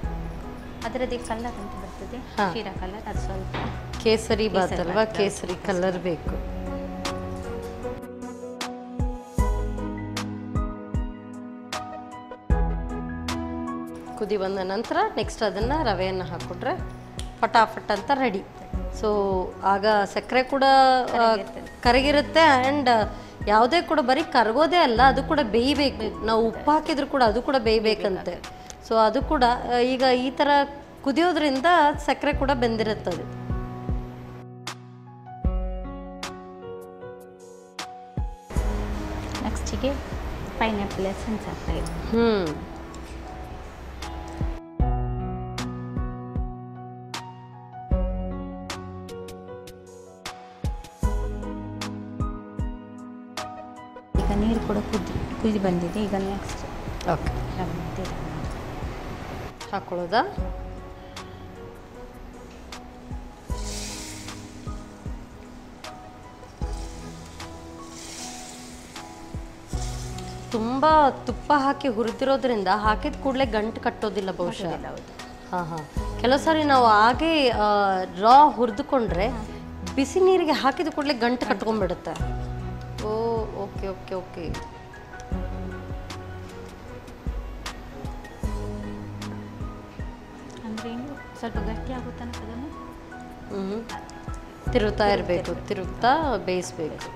ಅದರದ್ದೇ ಕಲರ್ ಅಂತ ಬರ್ತದೆ. ಆಗ್ತದೆ. ಶೀರಾ ಕಲರ್ ಅದು ಸ್ವಲ್ಪ ಕೇಸರಿ ಬಾತ್ ಅಲ್ವಾ, ಕೇಸರಿ ಕಲರ್ ಬೇಕು. ಕುದಿ ಬಂದ ನಂತರ ನೆಕ್ಸ್ಟ್ ಅದನ್ನು ರವೆಯನ್ನು ಹಾಕ್ಕೊಟ್ರೆ ಫಟಾಫಟ್ ಅಂತ ರೆಡಿ. ಸೊ ಆಗ ಸಕ್ಕರೆ ಕೂಡ ಕರಗಿರುತ್ತೆ ಆ್ಯಂಡ್ ಯಾವುದೇ ಕೂಡ ಬರೀ ಕರಗೋದೇ ಅಲ್ಲ, ಅದು ಕೂಡ ಬೇಯಬೇಕು. ನಾವು ಉಪ್ಪು ಹಾಕಿದ್ರು ಕೂಡ ಅದು ಕೂಡ ಬೇಯಬೇಕಂತೆ. ಸೊ ಅದು ಕೂಡ ಈಗ ಈ ಥರ ಕುದಿಯೋದ್ರಿಂದ ಸಕ್ಕರೆ ಕೂಡ ಬೆಂದಿರುತ್ತದೆ. ನೆಕ್ಸ್ಟಿಗೆ ಪೈನಾಪಲ್ ಎಸೆನ್ಸ್ ಹಾಕ್ತಾ ಇದೆ. ಈಗ ನೀರು ಕೂಡ ಕುದಿ ಬಂದಿದೆ. ಈಗ ನೆಕ್ಸ್ಟ್ ಓಕೆ ಹಾಕೊಳ್ಳೋದಾ? ತುಂಬ ತುಪ್ಪ ಹಾಕಿ ಹುರಿದಿರೋದ್ರಿಂದ ಹಾಕಿದ ಕೂಡಲೇ ಗಂಟು ಕಟ್ಟೋದಿಲ್ಲ ಬಹುಶಃ. ಹಾಂ. ಕೆಲವು ಸಾರಿ ನಾವು ಹಾಗೆ ರಾ ಹುರಿದುಕೊಂಡ್ರೆ ಬಿಸಿ ನೀರಿಗೆ ಹಾಕಿದ ಕೂಡಲೇ ಗಂಟು ಕಟ್ಕೊಂಡ್ಬಿಡುತ್ತೆ. ಓ ಓಕೆ ಓಕೆ ಓಕೆ. ಅಂದರೆ ಸ್ವಲ್ಪ ಗಟ್ಟಿ ಆಗೋ ತನಕ ಅದನ್ನು ತಿರುಗ್ತಾ ಇರಬೇಕು, ತಿರುಗ್ತಾ ಬೇಯಿಸ್ಬೇಕು.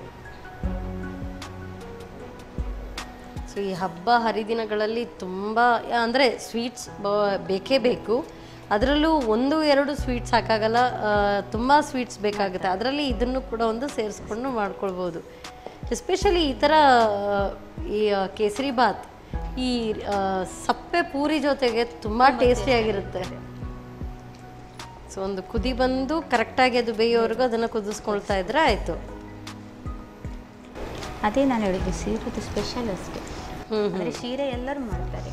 ಸೊ ಈ ಹಬ್ಬ ಹರಿದಿನಗಳಲ್ಲಿ ತುಂಬ ಅಂದರೆ ಸ್ವೀಟ್ಸ್ ಬೇಕೇ ಬೇಕು. ಅದರಲ್ಲೂ 1-2 ಸ್ವೀಟ್ಸ್ ಸಾಕಾಗಲ್ಲ, ತುಂಬ ಸ್ವೀಟ್ಸ್ ಬೇಕಾಗುತ್ತೆ. ಅದರಲ್ಲಿ ಇದನ್ನು ಕೂಡ ಒಂದು ಸೇರಿಸ್ಕೊಂಡು ಮಾಡ್ಕೊಳ್ಬೋದು. ಎಸ್ಪೆಷಲಿ ಈ ಥರ ಈ ಕೇಸರಿ ಬಾತ್ ಈ ಸಪ್ಪೆ ಪೂರಿ ಜೊತೆಗೆ ತುಂಬ ಟೇಸ್ಟಿಯಾಗಿರುತ್ತೆ. ಸೊ ಒಂದು ಕುದಿ ಬಂದು ಕರೆಕ್ಟಾಗಿ ಅದು ಬೇಯೋವರೆಗೂ ಅದನ್ನು ಕುದಿಸ್ಕೊಳ್ತಾ ಇದ್ರೆ ಆಯಿತು. ಅದೇ ನಾನು ಹೇಳಿದ್ದು ಶೀರದ ಸ್ಪೆಷಲ್ ಅಷ್ಟೇ. ಅಂದರೆ ಶೀರೆ ಎಲ್ಲರೂ ಮಾಡ್ತಾರೆ.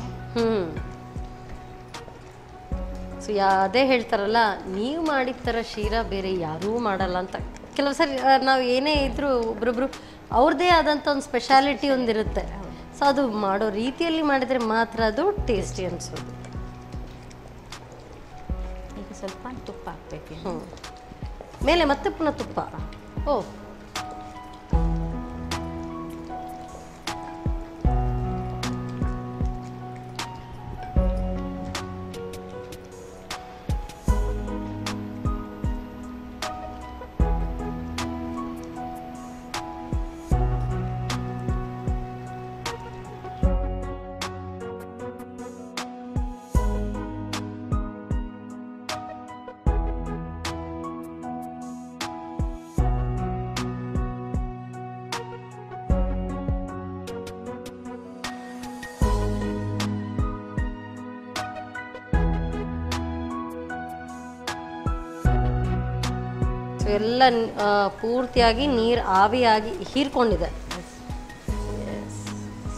ಸೊ ಅದೇ ಹೇಳ್ತಾರಲ್ಲ, ನೀವು ಮಾಡಿದ ಥರ ಶೀರಾ ಬೇರೆ ಯಾರೂ ಮಾಡಲ್ಲ ಅಂತ. ಕೆಲವು ಸರಿ ನಾವು ಏನೇ ಇದ್ದರೂ ಒಬ್ರೊಬ್ರು ಅವ್ರದ್ದೇ ಆದಂಥ ಒಂದು ಸ್ಪೆಷಾಲಿಟಿ ಒಂದಿರುತ್ತೆ. ಸೊ ಅದು ಮಾಡೋ ರೀತಿಯಲ್ಲಿ ಮಾಡಿದರೆ ಮಾತ್ರ ಅದು ಟೇಸ್ಟಿ ಅನಿಸೋದು. ಈಗ ಸ್ವಲ್ಪ ತುಪ್ಪ ಹಾಕಬೇಕು. ಮೇಲೆ ಮತ್ತೆ ಪುನಃ ತುಪ್ಪ. ಓ ಎಲ್ಲ ಪೂರ್ತಿಯಾಗಿ ನೀರು ಆವಿಯಾಗಿ ಹೀರ್ಕೊಂಡಿದೆ.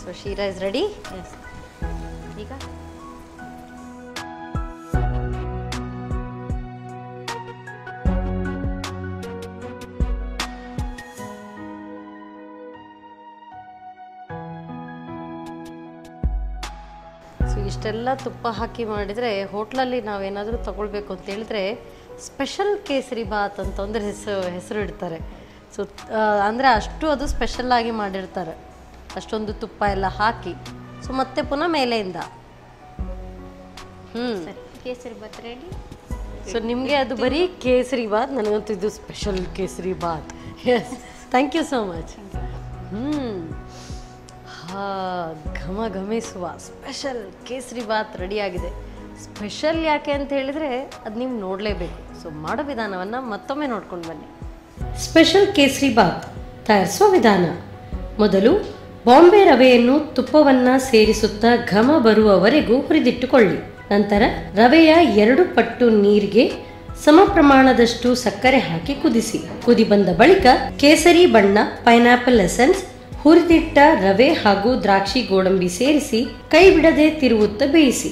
So sheera is ready. ಈಗ ಸೊ ಇಷ್ಟೆಲ್ಲ ತುಪ್ಪ ಹಾಕಿ ಮಾಡಿದರೆ ಹೋಟ್ಲಲ್ಲಿ ನಾವೇನಾದರೂ ತಗೊಳ್ಬೇಕು ಅಂತ ಹೇಳಿದ್ರೆ ಸ್ಪೆಷಲ್ ಕೇಸರಿ ಬಾತ್ ಅಂತ ಒಂದು ಹೆಸರು ಇಡ್ತಾರೆ. ಸೊ ಅಂದರೆ ಅಷ್ಟು ಅದು ಸ್ಪೆಷಲ್ಲಾಗಿ ಮಾಡಿರ್ತಾರೆ, ಅಷ್ಟೊಂದು ತುಪ್ಪ ಎಲ್ಲ ಹಾಕಿ. ಸೊ ಮತ್ತೆ ಪುನಃ ಮೇಲೆಯಿಂದ ಕೇಸರಿ ಬಾತ್ ರೆಡಿ. ಸೊ ನಿಮಗೆ ಅದು ಬರೀ ಕೇಸರಿ ಬಾತ್, ನನಗಂತೂ ಇದು special kesari bath. Yes, thank you so much. ಘಮ ಘಮಿಸುವ ಸ್ಪೆಷಲ್ ಕೇಸರಿ ಬಾತ್ ರೆಡಿಯಾಗಿದೆ. ಸ್ಪೆಷಲ್ ಯಾಕೆ ಅಂತ ಹೇಳಿದರೆ ಅದು ನೀವು ನೋಡಲೇಬೇಕು. ಸೊ ಮಾಡೋ ವಿಧಾನವನ್ನು ಮತ್ತೊಮ್ಮೆ ನೋಡ್ಕೊಂಡು ಬನ್ನಿ. ಸ್ಪೆಷಲ್ ಕೇಸರಿ ಬಾತ್ ತಯಾರಿಸುವ ವಿಧಾನ: ಮೊದಲು ಬಾಂಬೆ ರವೆಯನ್ನು ತುಪ್ಪವನ್ನು ಸೇರಿಸುತ್ತಾ ಘಮ ಬರುವವರೆಗೂ ಹುರಿದಿಟ್ಟುಕೊಳ್ಳಿ. ನಂತರ ರವೆಯ 2 ಪಟ್ಟು ನೀರಿಗೆ ಸಮ ಪ್ರಮಾಣದಷ್ಟು ಸಕ್ಕರೆ ಹಾಕಿ ಕುದಿಸಿ. ಕುದಿ ಬಂದ ಬಳಿಕ ಕೇಸರಿ ಬಣ್ಣ, ಪೈನಾಪಲ್ ಎಸೆನ್ಸ್, ಹುರಿದಿಟ್ಟ ರವೆ ಹಾಗೂ ದ್ರಾಕ್ಷಿ ಗೋಡಂಬಿ ಸೇರಿಸಿ ಕೈ ಬಿಡದೆ ತಿರುವುತ್ತಾ ಬೇಯಿಸಿ.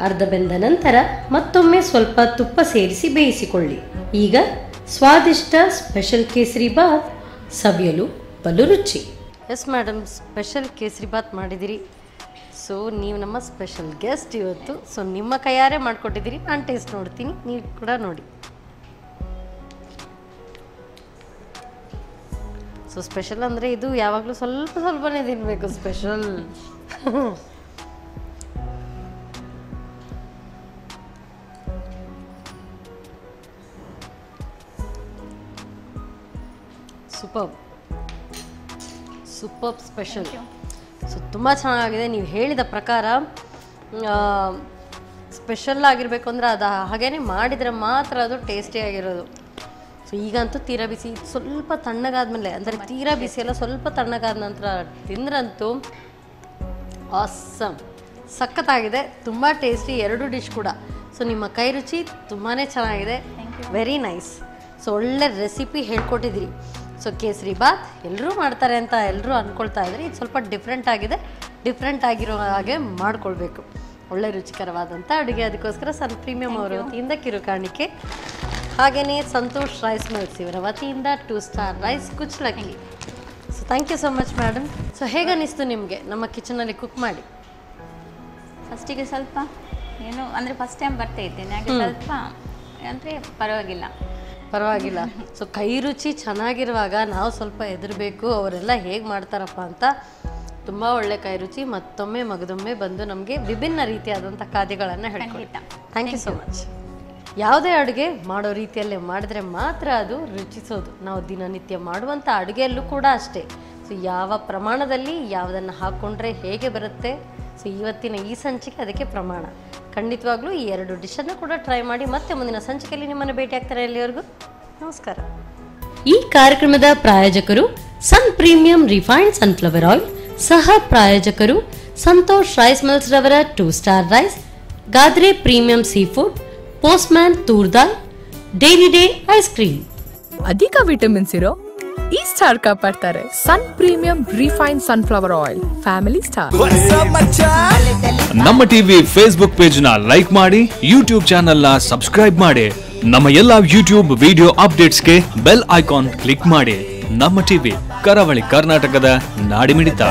ಅರ್ಧ ಬೆಂದ ನಂತರ ಮತ್ತೊಮ್ಮೆ ಸ್ವಲ್ಪ ತುಪ್ಪ ಸೇರಿಸಿ ಬೇಯಿಸಿಕೊಳ್ಳಿ. ಈಗ ಸ್ವಾದಿಷ್ಟ ಸ್ಪೆಷಲ್ ಕೇಸರಿ ಬಾತ್ ಸವಿಯಲು ಬಲು ರುಚಿ. Yes madam, special kesari Baat ಮಾಡಿದಿರಿ. ಸೊ ನೀವು ನಮ್ಮ ಸ್ಪೆಷಲ್ ಗೆಸ್ಟ್ ಇವತ್ತು. ಸೊ ನಿಮ್ಮ ಕೈಯಾರೆ ಮಾಡಿಕೊಟ್ಟಿದ್ದೀರಿ, ನಾನು ಟೇಸ್ಟ್ ನೋಡ್ತೀನಿ, ನೀವು ಕೂಡ ನೋಡಿ. ಸೊ ಸ್ಪೆಷಲ್ ಅಂದರೆ ಇದು ಯಾವಾಗಲೂ ಸ್ವಲ್ಪನೇ ತಿನ್ನಬೇಕು ಸ್ಪೆಷಲ್. Super special. ಸೊ ತುಂಬ ಚೆನ್ನಾಗಿದೆ. ನೀವು ಹೇಳಿದ ಪ್ರಕಾರ ಸ್ಪೆಷಲ್ ಆಗಿರಬೇಕು ಅಂದರೆ ಅದು ಹಾಗೇನೆ ಮಾಡಿದರೆ ಮಾತ್ರ ಅದು ಟೇಸ್ಟಿಯಾಗಿರೋದು. ಸೊ ಈಗಂತೂ ತೀರಾ ಬಿಸಿ, ಸ್ವಲ್ಪ ತಣ್ಣಗಾದ್ಮೇಲೆ ಅಂದರೆ ತೀರಾ ಬಿಸಿ ಎಲ್ಲ ಸ್ವಲ್ಪ ತಣ್ಣಗಾದ ನಂತರ ತಿಂದ್ರಂತೂ ಆಸಮ್, ಸಖತ್ತಾಗಿದೆ, ತುಂಬ ಟೇಸ್ಟಿ. 2 ಡಿಶ್ ಕೂಡ. ಸೊ ನಿಮ್ಮ ಕೈ ರುಚಿ ತುಂಬಾ ಚೆನ್ನಾಗಿದೆ, ವೆರಿ ನೈಸ್. ಸೊ ಒಳ್ಳೆ ರೆಸಿಪಿ ಹೇಳ್ಕೊಟ್ಟಿದ್ದೀರಿ. ಸೊ ಕೇಸರಿ ಬಾತ್ ಎಲ್ಲರೂ ಮಾಡ್ತಾರೆ ಅಂತ ಎಲ್ಲರೂ ಅಂದ್ಕೊಳ್ತಾ ಇದ್ದಾರೆ, ಇದು ಸ್ವಲ್ಪ ಡಿಫ್ರೆಂಟ್ ಆಗಿದೆ. ಡಿಫ್ರೆಂಟ್ ಆಗಿರೋ ಹಾಗೆ ಮಾಡ್ಕೊಳ್ಬೇಕು. ಒಳ್ಳೆ ರುಚಿಕರವಾದಂಥ ಅಡುಗೆ. ಅದಕ್ಕೋಸ್ಕರ ಸನ್ ಪ್ರೀಮಿಯಂ ಅವರ ವತಿಯಿಂದ ಕಿರು ಕಾಣಿಕೆ. ಹಾಗೆಯೇ ಸಂತೋಷ್ ರೈಸ್ ಮಿಲ್ಸ್ ಇವರ ವತಿಯಿಂದ 2 ಸ್ಟಾರ್ ರೈಸ್ ಕುಚ್ಚಲಕ್ಕಿ. So thank you so much madam. So ಹೇಗೆ ಅನ್ನಿಸ್ತು ನಿಮಗೆ ನಮ್ಮ ಕಿಚನಲ್ಲಿ ಕುಕ್ ಮಾಡಿ? ಫಸ್ಟಿಗೆ ಸ್ವಲ್ಪ ಏನು ಅಂದರೆ ಫಸ್ಟ್ ಟೈಮ್ ಬರ್ತಾ ಇದ್ದೇನೆ, ಹಾಗೆ ಸ್ವಲ್ಪ ಅಂದರೆ ಪರವಾಗಿಲ್ಲ. ಸೊ ಕೈ ರುಚಿ ಚೆನ್ನಾಗಿರುವಾಗ ನಾವು ಸ್ವಲ್ಪ ಹೆದರಬೇಕು, ಅವರೆಲ್ಲ ಹೇಗೆ ಮಾಡ್ತಾರಪ್ಪ ಅಂತ. ತುಂಬ ಒಳ್ಳೆ ಕೈ ರುಚಿ. ಮತ್ತೊಮ್ಮೆ ಮಗದೊಮ್ಮೆ ಬಂದು ನಮಗೆ ವಿಭಿನ್ನ ರೀತಿಯಾದಂಥ ಖಾದ್ಯಗಳನ್ನು ಹೇಳ್ಕೊಡಿ. Thank you so much. ಯಾವುದೇ ಅಡುಗೆ ಮಾಡೋ ರೀತಿಯಲ್ಲೇ ಮಾಡಿದ್ರೆ ಮಾತ್ರ ಅದು ರುಚಿಸೋದು. ನಾವು ದಿನನಿತ್ಯ ಮಾಡುವಂಥ ಅಡುಗೆಯಲ್ಲೂ ಕೂಡ ಅಷ್ಟೇ. ಸೊ ಯಾವ ಪ್ರಮಾಣದಲ್ಲಿ ಯಾವುದನ್ನು ಹಾಕ್ಕೊಂಡ್ರೆ ಹೇಗೆ ಬರುತ್ತೆ. ಸೊ ಇವತ್ತಿನ ಈ ಸಂಚಿಕೆ ಅದಕ್ಕೆ ಪ್ರಮಾಣ. ಖಂಡಿತವಾಗ್ಲೂ ಈ 2 ಡಿಶನ್ನು ಕೂಡ ಟ್ರೈ ಮಾಡಿ. ಮತ್ತೆ ಮುಂದಿನ ಸಂಚಿಕೆಯಲ್ಲಿ ನಿಮ್ಮನ್ನು ಭೇಟಿ ಆಗ್ತಾರೆ. ಎಲ್ಲಿವರೆಗೂ ನಮಸ್ಕಾರ. ಈ ಕಾರ್ಯಕ್ರಮದ ಪ್ರಾಯೋಜಕರು Sun Premium refined sunflower oil, ಸಹ ಪ್ರಾಯೋಜಕರು ಸಂತೋಷ್ ರೈಸ್ ಮಿಲ್ಸ್ ರವರ 2 star rice, Gadre premium sea food, Postman toor dal, Dairy Day ice cream. ಅಧಿಕ ವಿಟಮಿನ್ಸ್ ಇರೋ ಈ ಸ್ಟಾರ್ ಕಾಪಾಡ್ತಾರೆ Sun Premium refined sunflower oil, family star. ನಮ್ಮ ಟಿವಿ ಫೇಸ್ಬುಕ್ ಪೇಜ್ ನ ಲೈಕ್ ಮಾಡಿ, ಯೂಟ್ಯೂಬ್ ಚಾನೆಲ್ ನ ಸಬ್ಸ್ಕ್ರೈಬ್ ಮಾಡಿ. ನಮ್ಮ ಎಲ್ಲಾ ಯೂಟ್ಯೂಬ್ ವಿಡಿಯೋ ಅಪ್ಡೇಟ್ಸ್ಗೆ ಬೆಲ್ ಐಕಾನ್ ಕ್ಲಿಕ್ ಮಾಡಿ. ನಮ್ಮ ಟಿವಿ ಕರಾವಳಿ ಕರ್ನಾಟಕದ ನಾಡಿಮಿಡಿತ.